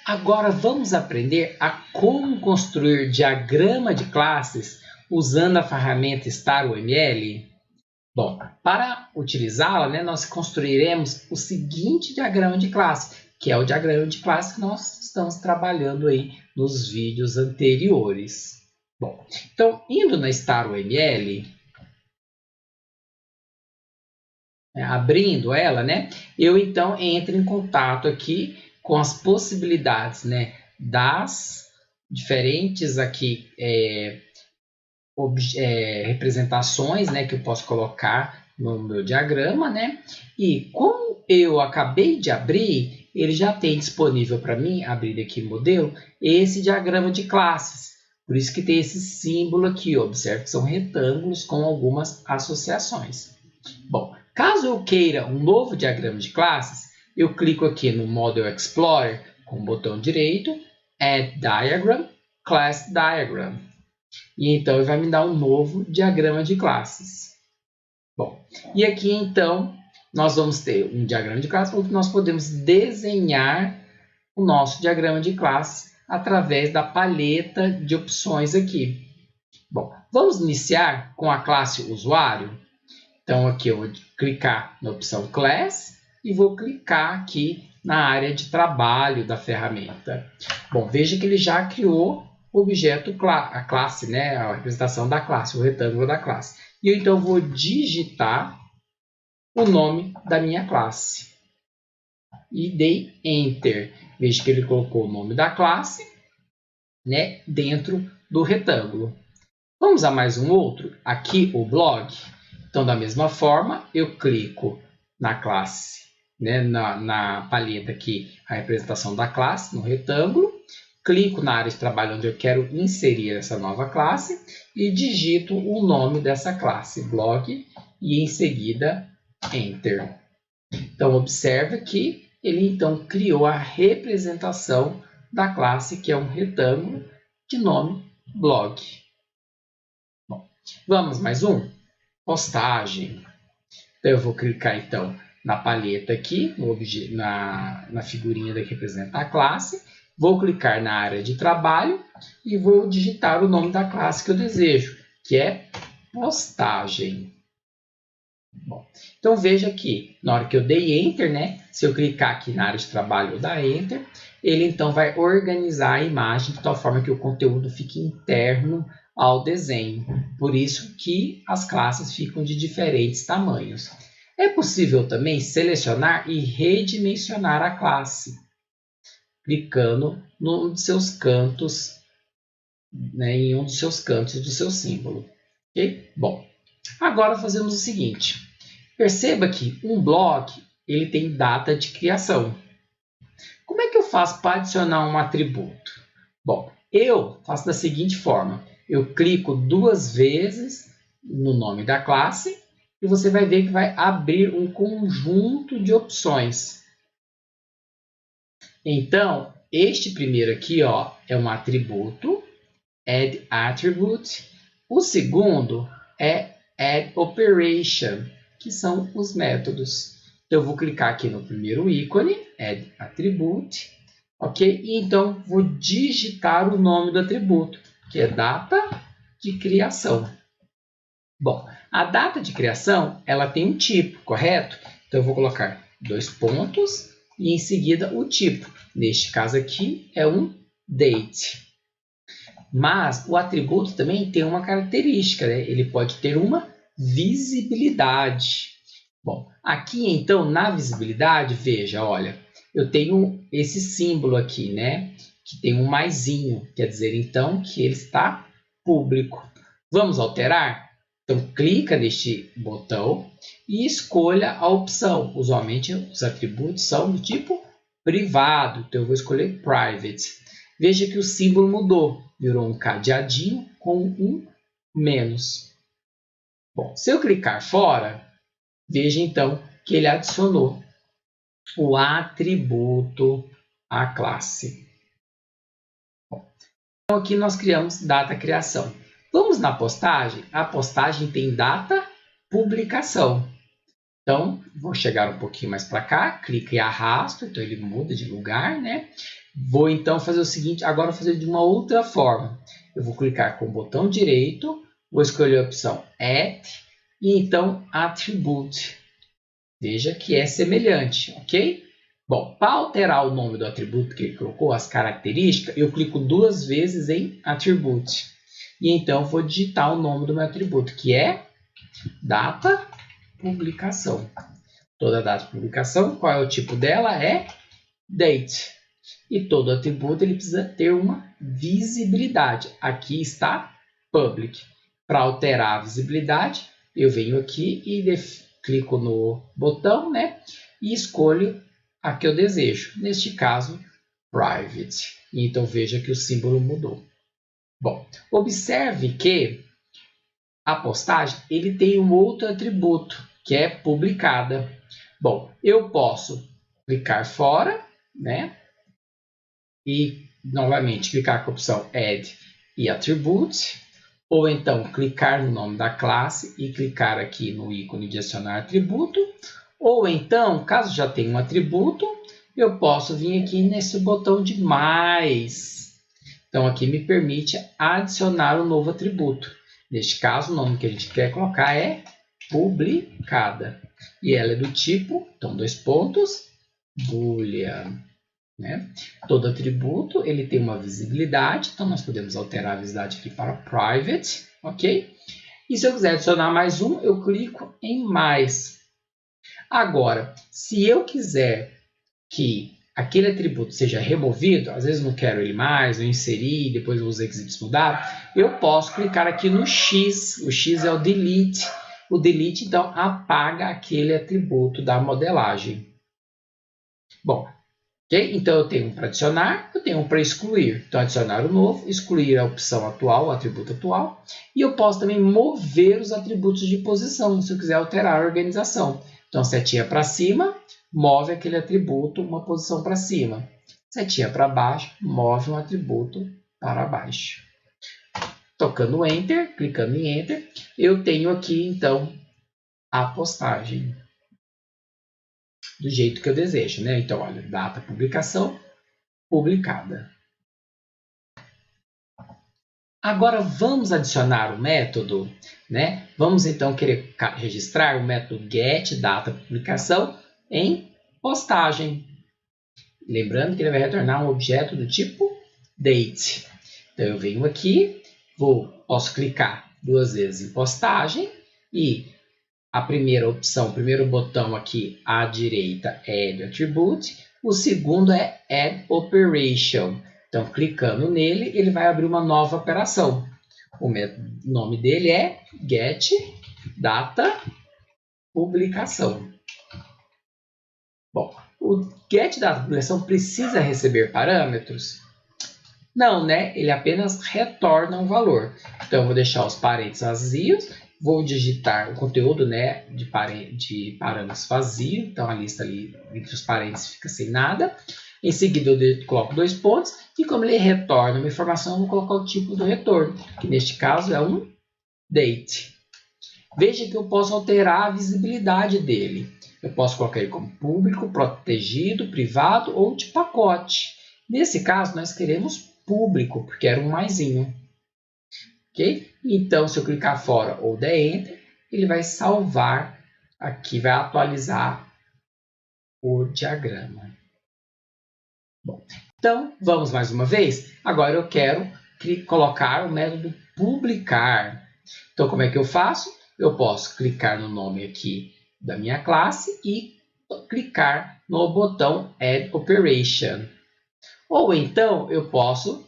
Agora vamos aprender a como construir diagrama de classes usando a ferramenta StarUML? Bom, para utilizá-la, nós construiremos o seguinte diagrama de classe, que é o diagrama de classe que nós estamos trabalhando aí nos vídeos anteriores. Bom, então, indo na StarUML, abrindo ela, eu então entro em contato aqui com as possibilidades, das diferentes aqui representações, que eu posso colocar no meu diagrama, E como eu acabei de abrir, ele já tem disponível para mim, abrir aqui o modelo, esse diagrama de classes. Por isso que tem esse símbolo aqui, observe que são retângulos com algumas associações. Bom, caso eu queira um novo diagrama de classes, eu clico aqui no Model Explorer com o botão direito, Add Diagram, Class Diagram. E então ele vai me dar um novo diagrama de classes. Bom, e aqui então nós vamos ter um diagrama de classes onde nós podemos desenhar o nosso diagrama de classes através da paleta de opções aqui. Bom, vamos iniciar com a classe usuário. Então aqui eu vou clicar na opção Class e vou clicar aqui na área de trabalho da ferramenta. Bom, veja que ele já criou o objeto, a classe, a representação da classe, o retângulo da classe. E eu então vou digitar o nome da minha classe. E dei Enter. Veja que ele colocou o nome da classe, dentro do retângulo. Vamos a mais um outro, aqui o blog. Então, da mesma forma, eu clico na classe, na paleta aqui, a representação da classe, no retângulo. Clico na área de trabalho onde eu quero inserir essa nova classe e digito o nome dessa classe, blog, e em seguida Enter. Então, observe que ele então criou a representação da classe, que é um retângulo de nome blog. Bom, vamos mais um? Postagem. Então, eu vou clicar então na paleta aqui, na figurinha que representa a classe. Vou clicar na área de trabalho e vou digitar o nome da classe que eu desejo, que é postagem. Bom, então veja aqui, na hora que eu dei Enter, se eu clicar aqui na área de trabalho ou dar Enter, ele então vai organizar a imagem de tal forma que o conteúdo fique interno ao desenho. Por isso que as classes ficam de diferentes tamanhos. É possível também selecionar e redimensionar a classe, clicando num dos seus cantos, em um dos seus cantos do seu símbolo. Okay? Bom, agora fazemos o seguinte. Perceba que um blog ele tem data de criação. Como é que eu faço para adicionar um atributo? Bom, eu faço da seguinte forma. Eu clico 2 vezes no nome da classe e você vai ver que vai abrir um conjunto de opções. Então, este primeiro aqui é um atributo, Add Attribute. O segundo é Add Operation, que são os métodos. Então, eu vou clicar aqui no primeiro ícone, Add Attribute, ok? E então, vou digitar o nome do atributo, que é data de criação. Bom, a data de criação, ela tem um tipo, correto? Então, eu vou colocar 2 pontos e em seguida o tipo. Neste caso aqui é um date. Mas o atributo também tem uma característica, ele pode ter uma visibilidade. Bom, aqui então na visibilidade, veja, olha, eu tenho esse símbolo aqui, que tem um maisinho, quer dizer então que ele está público. Vamos alterar? Então clica neste botão e escolha a opção. Usualmente os atributos são do tipo privado, então eu vou escolher Private. Veja que o símbolo mudou, virou um cadeadinho com um menos. Bom, se eu clicar fora, veja então que ele adicionou o atributo à classe. Bom, então aqui nós criamos data criação. Vamos na postagem? A postagem tem data publicação. Então, vou chegar um pouquinho mais para cá, clico e arrasto, então ele muda de lugar, Vou então fazer o seguinte, agora vou fazer de uma outra forma. Eu vou clicar com o botão direito, vou escolher a opção Add e então Attribute. Veja que é semelhante, ok? Bom, para alterar o nome do atributo que ele colocou, as características, eu clico 2 vezes em Attribute. E então vou digitar o nome do meu atributo, que é data publicação. Toda data de publicação, qual é o tipo dela? É Date. E todo atributo ele precisa ter uma visibilidade. Aqui está Public. Para alterar a visibilidade, eu venho aqui e clico no botão, né? E escolho a que eu desejo. Neste caso, Private. Então veja que o símbolo mudou. Bom, observe que a postagem ele tem um outro atributo, que é publicada. Bom, eu posso clicar fora, né? E novamente clicar com a opção Add e Attribute, ou então clicar no nome da classe e clicar aqui no ícone de adicionar atributo, ou então, caso já tenha um atributo, eu posso vir aqui nesse botão de mais. Então aqui me permite adicionar um novo atributo. Neste caso, o nome que a gente quer colocar é publicada. E ela é do tipo, então 2 pontos, Boolean. Né? Todo atributo ele tem uma visibilidade, então nós podemos alterar a visibilidade aqui para Private, ok? E se eu quiser adicionar mais um, eu clico em mais. Agora, se eu quiser que aquele atributo seja removido, às vezes eu não quero ele mais, eu inserir, depois eu uso exit mudar, eu posso clicar aqui no X, o X é o Delete. O Delete, então, apaga aquele atributo da modelagem. Bom, okay? Então, eu tenho um para adicionar, eu tenho um para excluir. Então, adicionar o novo, excluir a opção atual, o atributo atual. E eu posso também mover os atributos de posição, se eu quiser alterar a organização. Então, setinha para cima, move aquele atributo uma posição para cima. Setinha para baixo, move um atributo para baixo. Tocando Enter, clicando em Enter, eu tenho aqui, então, a postagem do jeito que eu desejo, né? Então, olha, data publicação, publicada. Agora, vamos adicionar o método, né? Vamos, então, querer registrar o método getDataPublicação em postagem. Lembrando que ele vai retornar um objeto do tipo date. Então, eu venho aqui, posso clicar 2 vezes em postagem e a primeira opção, o primeiro botão aqui à direita é Add Attribute, o segundo é Add Operation. Então, clicando nele, ele vai abrir uma nova operação. O nome dele é getDataPublicação. Bom, o getDataPublicação precisa receber parâmetros? Não, né? Ele apenas retorna um valor. Então, eu vou deixar os parênteses vazios, vou digitar o conteúdo, né, de parâmetros vazio, então a lista ali entre os parênteses fica sem nada. Em seguida, eu coloco 2 pontos e como ele retorna uma informação, eu vou colocar o tipo do retorno, que neste caso é um date. Veja que eu posso alterar a visibilidade dele. Eu posso colocar ele como público, protegido, privado ou de pacote. Nesse caso, nós queremos público, porque era um maisinho. Okay? Então, se eu clicar fora ou der Enter, ele vai salvar aqui, vai atualizar o diagrama. Bom, então, vamos mais uma vez? Agora eu quero colocar o método publicar. Então, como é que eu faço? Eu posso clicar no nome aqui da minha classe e clicar no botão Add Operation. Ou então, eu posso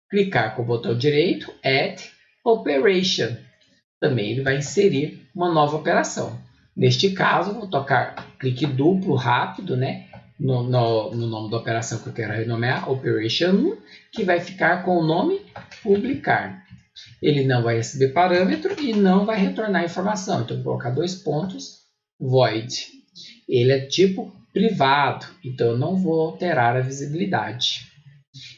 clicar com o botão direito, Add Operation. Também ele vai inserir uma nova operação. Neste caso, vou tocar clique duplo rápido, né, no nome da operação que eu quero renomear, Operation 1, que vai ficar com o nome publicar. Ele não vai receber parâmetro e não vai retornar informação. Então, vou colocar 2 pontos, void. Ele é tipo privado, então eu não vou alterar a visibilidade.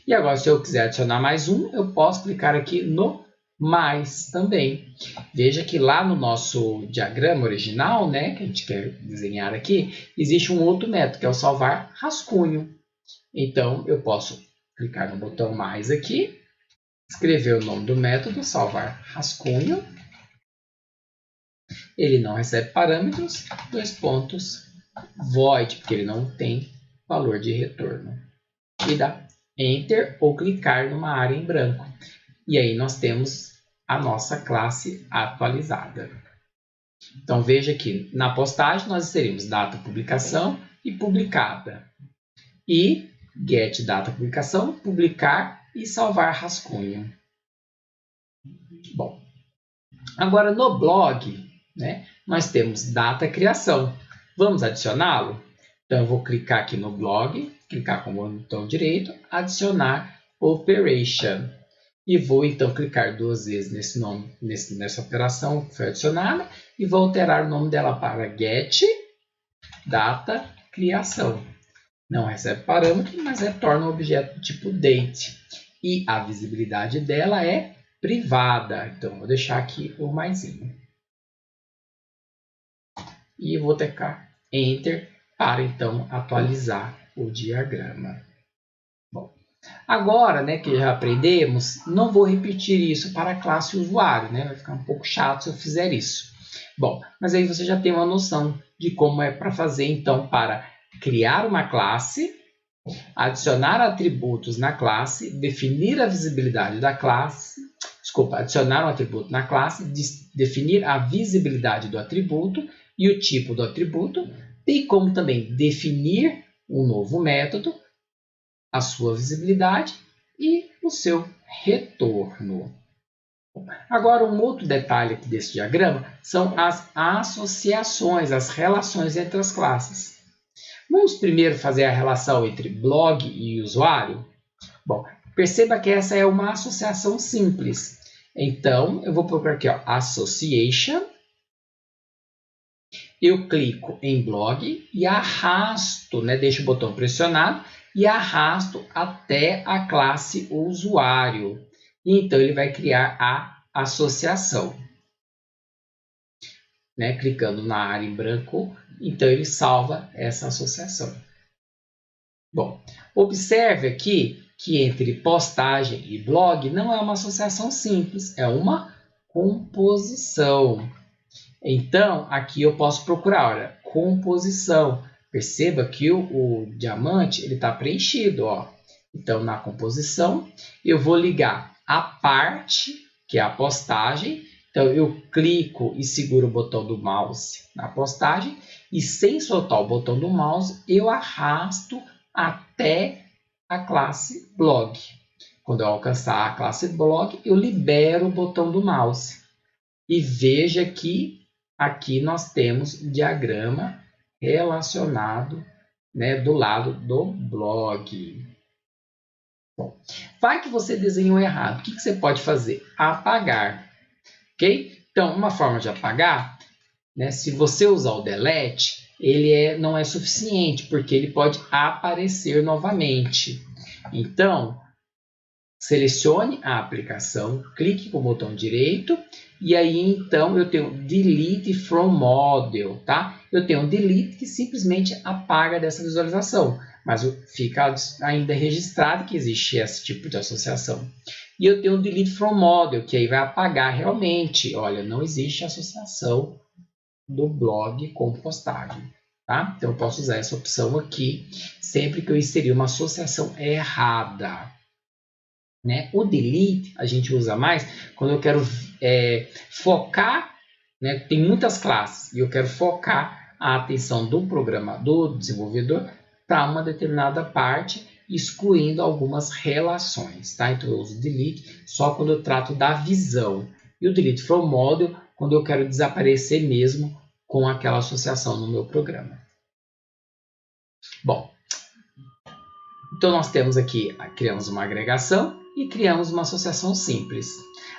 E agora, se eu quiser adicionar mais um, eu posso clicar aqui no mais também. Veja que lá no nosso diagrama original, né, que a gente quer desenhar aqui, existe um outro método, que é o salvar rascunho. Então, eu posso clicar no botão mais aqui, escrever o nome do método, salvar rascunho. Ele não recebe parâmetros, void, porque ele não tem valor de retorno. E dá Enter ou clicar numa área em branco. E aí nós temos a nossa classe atualizada. Então veja que na postagem nós teríamos data publicação e publicada. E get data publicação, publicar e salvar rascunho. Bom, agora no blog, né, nós temos data criação. Vamos adicioná-lo? Então eu vou clicar aqui no blog, clicar com o botão direito, adicionar operation. E vou então clicar 2 vezes nessa operação que foi adicionada e vou alterar o nome dela para get data criação. Não recebe parâmetro, mas retorna um objeto do tipo date. E a visibilidade dela é privada. Então vou deixar aqui o maisinho. E vou clicar Enter para então atualizar o diagrama. Bom, agora, né, que já aprendemos, não vou repetir isso para a classe usuário, né? Vai ficar um pouco chato se eu fizer isso. Bom, mas aí você já tem uma noção de como é para fazer, então, para criar uma classe, adicionar atributos na classe, definir a visibilidade da classe, adicionar um atributo na classe, definir a visibilidade do atributo e o tipo do atributo, e como também definir um novo método, a sua visibilidade e o seu retorno. Agora, um outro detalhe aqui desse diagrama são as associações, as relações entre as classes. Vamos primeiro fazer a relação entre blog e usuário? Bom, perceba que essa é uma associação simples. Então, eu vou procurar aqui, ó, Association. Eu clico em blog e arrasto, né, deixo o botão pressionado e arrasto até a classe usuário. E então, ele vai criar a associação. Né, clicando na área em branco, então ele salva essa associação. Bom, observe aqui que entre postagem e blog não é uma associação simples, é uma composição. Então, aqui eu posso procurar, olha, composição. Perceba que o diamante está preenchido. Ó. Então, na composição, eu vou ligar a parte, que é a postagem. Então, eu clico e seguro o botão do mouse na postagem. E sem soltar o botão do mouse, eu arrasto até a classe blog. Quando eu alcançar a classe blog, eu libero o botão do mouse. E veja que aqui nós temos o diagrama relacionado, né, do lado do blog. Bom, vai que você desenhou errado. O que você pode fazer? Apagar. Ok? Então, uma forma de apagar, né, se você usar o delete, ele não é suficiente, porque ele pode aparecer novamente. Então, selecione a aplicação, clique com o botão direito e aí então eu tenho Delete from Model, tá? Eu tenho Delete que simplesmente apaga dessa visualização, mas fica ainda registrado que existe esse tipo de associação. E eu tenho Delete from Model, que aí vai apagar realmente, olha, não existe associação do blog com postagem. Tá? Então eu posso usar essa opção aqui sempre que eu inserir uma associação errada. Né? O delete a gente usa mais quando eu quero focar, né? Tem muitas classes e eu quero focar a atenção do do desenvolvedor para uma determinada parte, excluindo algumas relações. Tá? Então eu uso delete só quando eu trato da visão. E o delete from model quando eu quero desaparecer mesmo com aquela associação no meu programa. Bom, então nós temos aqui, criamos uma agregação e criamos uma associação simples.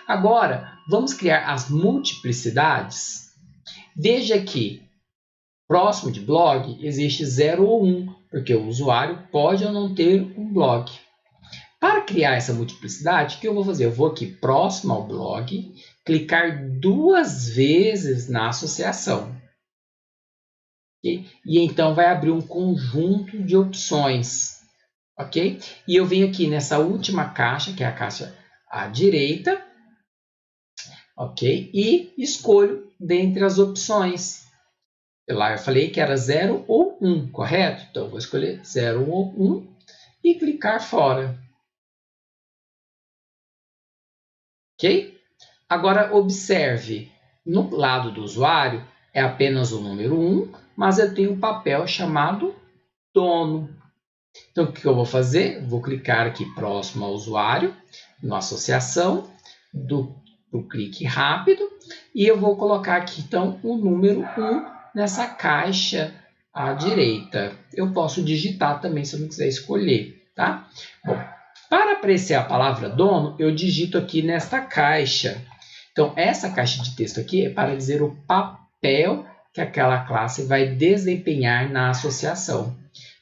Agora, vamos criar as multiplicidades. Veja que próximo de blog existe 0 ou 1, porque o usuário pode ou não ter um blog. Para criar essa multiplicidade, o que eu vou fazer? Eu vou aqui próximo ao blog, clicar 2 vezes na associação. Okay? E então vai abrir um conjunto de opções. ok? E eu venho aqui nessa última caixa, que é a caixa à direita, ok? E escolho dentre as opções. Lá eu falei que era 0 ou 1, correto? Então, eu vou escolher 0 ou 1 e clicar fora. Ok? Agora, observe, no lado do usuário é apenas o número 1, mas eu tenho um papel chamado dono. Então, o que eu vou fazer? Vou clicar aqui próximo ao usuário, na associação, do clique rápido, e eu vou colocar aqui, então, o número 1 nessa caixa à direita. Eu posso digitar também, se eu não quiser escolher, tá? Bom, para apreciar a palavra dono, eu digito aqui nesta caixa. Então, essa caixa de texto aqui é para dizer o papel que aquela classe vai desempenhar na associação.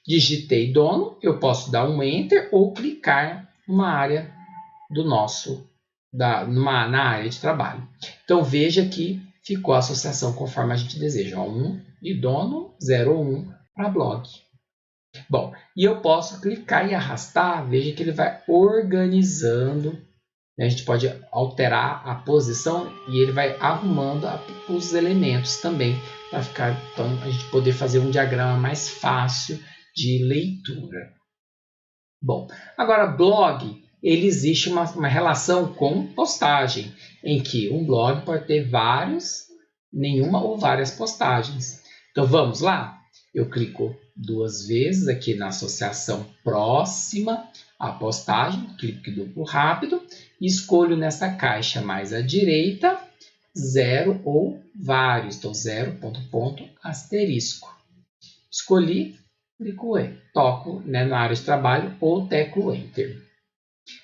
Digitei dono, eu posso dar um Enter ou clicar numa área do na área de trabalho. Então, veja que ficou a associação conforme a gente deseja. 1 de dono, 0 ou 1 para blog. Bom, e eu posso clicar e arrastar, veja que ele vai organizando. A gente pode alterar a posição e ele vai arrumando os elementos também, para ficar, então, a gente poder fazer um diagrama mais fácil de leitura. Bom, agora blog, ele existe uma relação com postagem, em que um blog pode ter nenhuma ou várias postagens. Então vamos lá? Eu clico 2 vezes aqui na associação próxima à postagem, clique duplo rápido, e escolho nessa caixa mais à direita 0 ou vários, então 0, asterisco. Escolhi, clico E, toco na área de trabalho ou teclo Enter.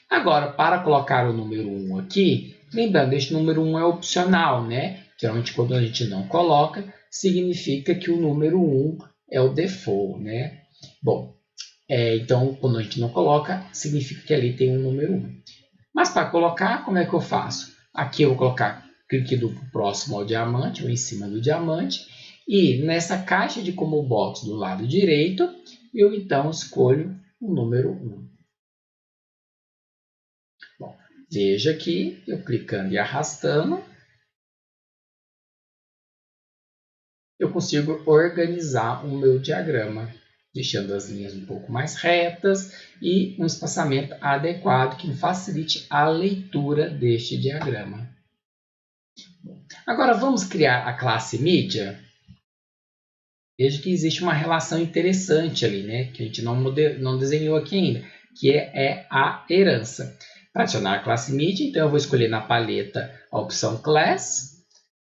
Agora, para colocar o número 1 aqui, lembrando, este número 1 é opcional, né? Geralmente, quando a gente não coloca, significa que o número 1 é o default, né? Bom, então, quando a gente não coloca, significa que ali tem um número 1. Mas para colocar, como é que eu faço? Aqui eu vou colocar clique duplo próximo ao diamante, ou em cima do diamante, e nessa caixa de combo box do lado direito, eu então escolho o número 1. Bom, veja que eu clicando e arrastando, eu consigo organizar o meu diagrama, deixando as linhas um pouco mais retas e um espaçamento adequado que facilite a leitura deste diagrama. Agora vamos criar a classe mídia. Veja que existe uma relação interessante ali, né? Que a gente não desenhou aqui ainda, que é a herança. Para adicionar a classe mídia, então eu vou escolher na paleta a opção Class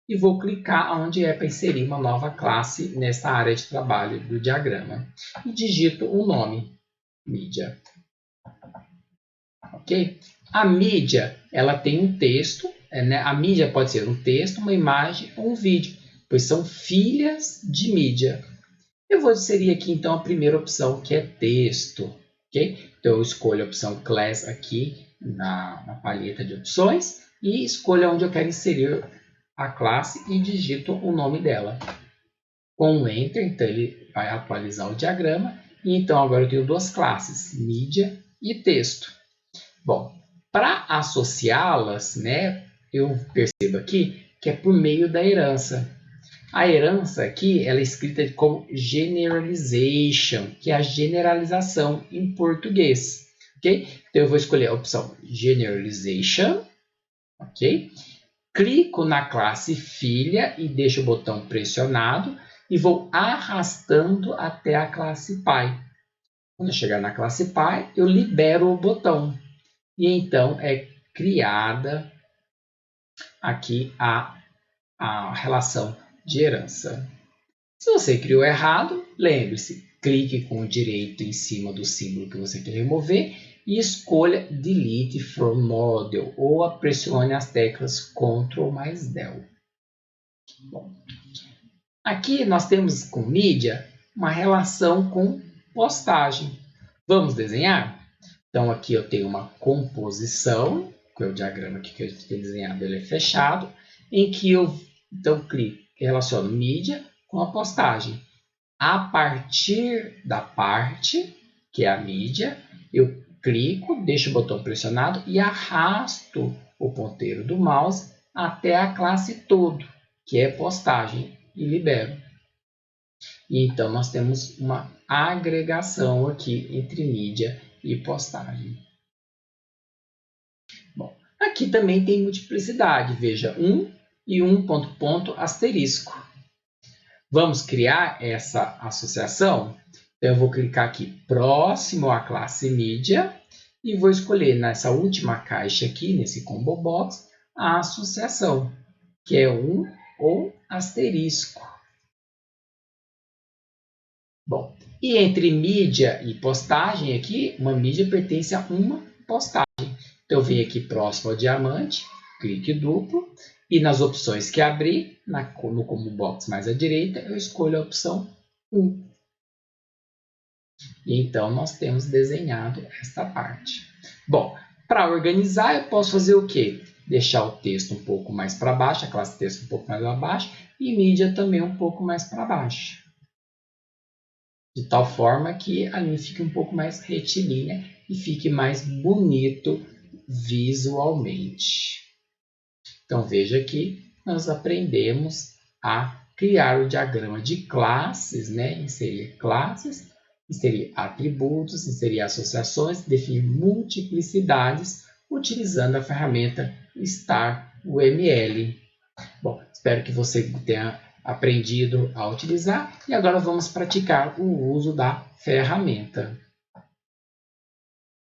e vou clicar onde é para inserir uma nova classe nessa área de trabalho do diagrama. E digito o nome, mídia. Ok? A mídia, ela tem um texto, né? A mídia pode ser um texto, uma imagem ou um vídeo, pois são filhas de mídia. Eu vou inserir aqui então a primeira opção, que é texto. Okay? Então eu escolho a opção Class aqui na paleta de opções e escolho onde eu quero inserir a classe e digito o nome dela. Com o Enter, então ele vai atualizar o diagrama. E então agora eu tenho duas classes, mídia e texto. Bom, para associá-las, né, eu percebo aqui que é por meio da herança. A herança aqui ela é escrita como generalization, que é a generalização em português. Okay? Então eu vou escolher a opção generalization. Okay? Clico na classe filha e deixo o botão pressionado e vou arrastando até a classe pai. Quando eu chegar na classe pai, eu libero o botão. E então é criada aqui a relação de herança. Se você criou errado, lembre-se, clique com o direito em cima do símbolo que você quer remover e escolha Delete from Model ou pressione as teclas Ctrl mais Del. Bom, aqui nós temos com mídia uma relação com postagem. Vamos desenhar? Então aqui eu tenho uma composição, que é o diagrama que eu tenho desenhado, ele é fechado, em que eu então clico e relaciono mídia com a postagem. A partir da parte, que é a mídia, Eu clico, deixo o botão pressionado e arrasto o ponteiro do mouse até a classe todo, que é postagem, e libero. E então nós temos uma agregação aqui entre mídia e postagem. Bom, aqui também tem multiplicidade, veja, 1 e 1 ponto, ponto, asterisco. Vamos criar essa associação? Então, eu vou clicar aqui próximo à classe mídia e vou escolher nessa última caixa aqui, nesse combo box, a associação, que é 1 ou asterisco. Bom, e entre mídia e postagem aqui, uma mídia pertence a uma postagem. Então, eu venho aqui próximo ao diamante, clique duplo, e nas opções que abri, no combo box mais à direita, eu escolho a opção 1. E então, nós temos desenhado esta parte. Bom, para organizar, eu posso fazer o quê? Deixar o texto um pouco mais para baixo, a classe texto um pouco mais para baixo, e mídia também um pouco mais para baixo. De tal forma que a linha fique um pouco mais retilínea e fique mais bonito visualmente. Então, veja que nós aprendemos a criar o diagrama de classes, né? Inserir classes, inserir atributos, inserir associações, definir multiplicidades, utilizando a ferramenta StarUML. Bom, espero que você tenha aprendido a utilizar e agora vamos praticar o uso da ferramenta.